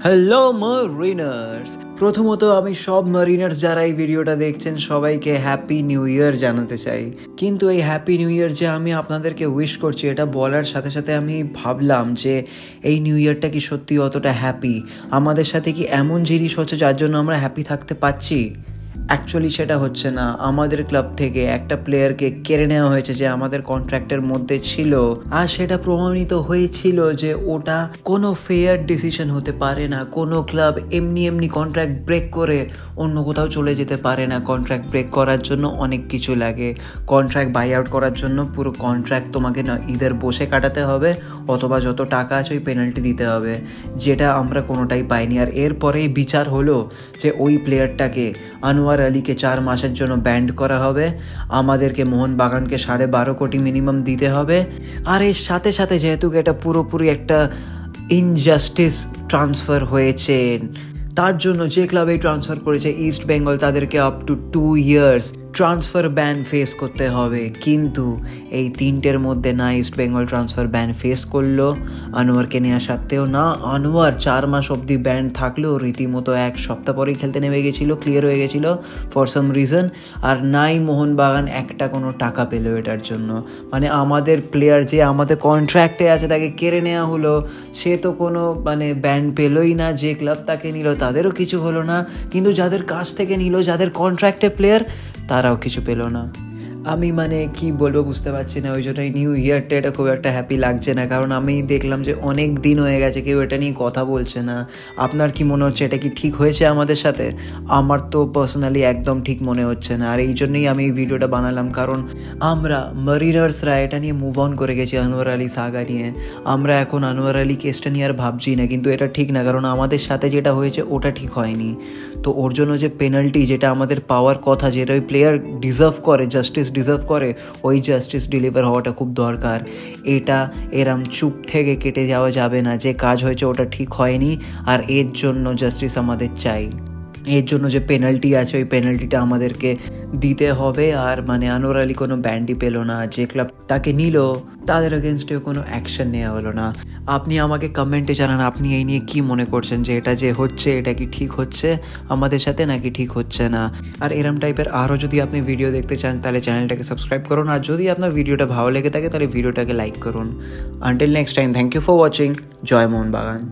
Hello মারিনার্স, প্রথমত আমি সব মারিনার্স যারা এই ভিডিওটা দেখছেন সবাইকে হ্যাপি নিউ ইয়ার জানাতে চাই। কিন্তু এই হ্যাপি নিউ ইয়ার যে আমি আপনাদেরকে উইশ করছি এটা বলার সাথে সাথে আমি ভাবলাম যে এই নিউ ইয়ারটা কি সত্যি অতটা হ্যাপি? আমাদের সাথে কি এমন জিনিস হচ্ছে যার জন্য আমরা হ্যাপি থাকতে পারছি? অ্যাকচুয়ালি সেটা হচ্ছে না। আমাদের ক্লাব থেকে একটা প্লেয়ারকে কেড়ে নেওয়া হয়েছে যে আমাদের কন্ট্রাক্টের মধ্যে ছিল, আর সেটা প্রমাণিত হয়েছিল যে ওটা কোনো ফেয়ার ডিসিশন হতে পারে না। কোনো ক্লাব এমনি কন্ট্রাক্ট ব্রেক করে অন্য কোথাও চলে যেতে পারে না। কন্ট্রাক্ট ব্রেক করার জন্য অনেক কিছু লাগে। কন্ট্রাক্ট বাই আউট করার জন্য পুরো কন্ট্রাক্ট তোমাকে না ইদার বসে কাটাতে হবে অথবা যত টাকা আছে ওই পেনাল্টি দিতে হবে, যেটা আমরা কোনোটাই পাইনি। আর এরপরেই বিচার হলো যে ওই প্লেয়ারটাকে আনোয়ার আলীকে 4 মাসের জন্য ব্যান্ড করা হবে, আমাদেরকে মোহনবাগানকে 12.5 কোটি মিনিমাম দিতে হবে। আর এর সাথে সাথে যেহেতু এটা পুরোপুরি একটা ইনজাস্টিস ট্রান্সফার হয়েছে, তার জন্য যে ক্লাবে ট্রান্সফার করেছে ইস্ট বেঙ্গল তাদেরকে up to 2 years transfer ban face করতে হবে। কিন্তু এই তিনটের মধ্যে না East Bengal transfer ban face করলো আনোয়ারকে নেওয়া সত্ত্বেও, না আনোয়ার 4 মাস অবধি ব্যান থাকলেও রীতিমতো 1 সপ্তাহ পরেই খেলতে নেমে গেছিলো, ক্লিয়ার হয়ে গেছিলো ফর সাম রিজন। আর নাই মোহনবাগান একটা কোনো টাকা পেলো এটার জন্য। মানে আমাদের প্লেয়ার যে আমাদের কন্ট্রাক্টে আছে তাকে কেড়ে নেওয়া হলো, সে তো কোনো ব্যান পেলোই না। যে ক্লাব তাকে নিল তাদেরও কিছু হলো না, কিন্তু যাদের কাছ থেকে নিল, যাদের কন্ট্রাক্টে প্লেয়ার, তারাও কিছু পেলো না। আমি কি বলবো বুঝতে পারছি না। ওই জন্যই নিউ ইয়ারটা এটা খুব একটা হ্যাপি লাগছে না, কারণ আমি দেখলাম যে অনেক দিন হয়ে গেছে কেউ এটা নিয়ে কথা বলছে না। আপনার কি মনে হচ্ছে এটা কি ঠিক হয়েছে আমাদের সাথে? আমার তো পার্সোনালি একদম ঠিক মনে হচ্ছে না। আর এই জন্যই আমি এই ভিডিওটা বানালাম, কারণ আমরা মারিনার্সরা এটা নিয়ে মুভ অন করে গেছি আনোয়ার আলী সাগা নিয়ে। আমরা এখন আনোয়ার আলী কেসটা নিয়ে আর ভাবছি না, কিন্তু এটা ঠিক না, কারণ আমাদের সাথে যেটা হয়েছে ওটা ঠিক হয়নি। তো ওর জন্য যে পেনাল্টি যেটা আমাদের পাওয়ার কথা, যেটা ওই প্লেয়ার ডিজার্ভ করে, জাস্টিস ডিজার্ভ করে, ওই জাস্টিস ডেলিভার হওয়াটা খুব দরকার। এটা এরম চুপ থেকে কেটে যাওয়া যাবে না। যে কাজ হয়েছে ওটা ঠিক হয়নি, আর এর জন্য জাস্টিস আমাদের চাই। এর জন্য যে পেনাল্টি আছে ওই পেনাল্টিটা আমাদেরকে দিতে হবে। আর আনোয়ার আলী কোনো ব্যান্ডই পেলো না, যে ক্লাব তাকে নিল তাদের এগেনস্টেও কোনো অ্যাকশন নেওয়া হলো না। আপনি আমাকে কমেন্টে জানান আপনি এই নিয়ে কী মনে করছেন, যে এটা যে হচ্ছে এটা কি ঠিক হচ্ছে আমাদের সাথে নাকি ঠিক হচ্ছে না। আর এরম টাইপের আরও যদি আপনি ভিডিও দেখতে চান তাহলে চ্যানেলটাকে সাবস্ক্রাইব করুন, আর যদি আপনার ভিডিওটা ভালো লেগে থাকে তাহলে ভিডিওটাকে লাইক করুন। Until next time, thank you for watching. জয় মোহনবাগান।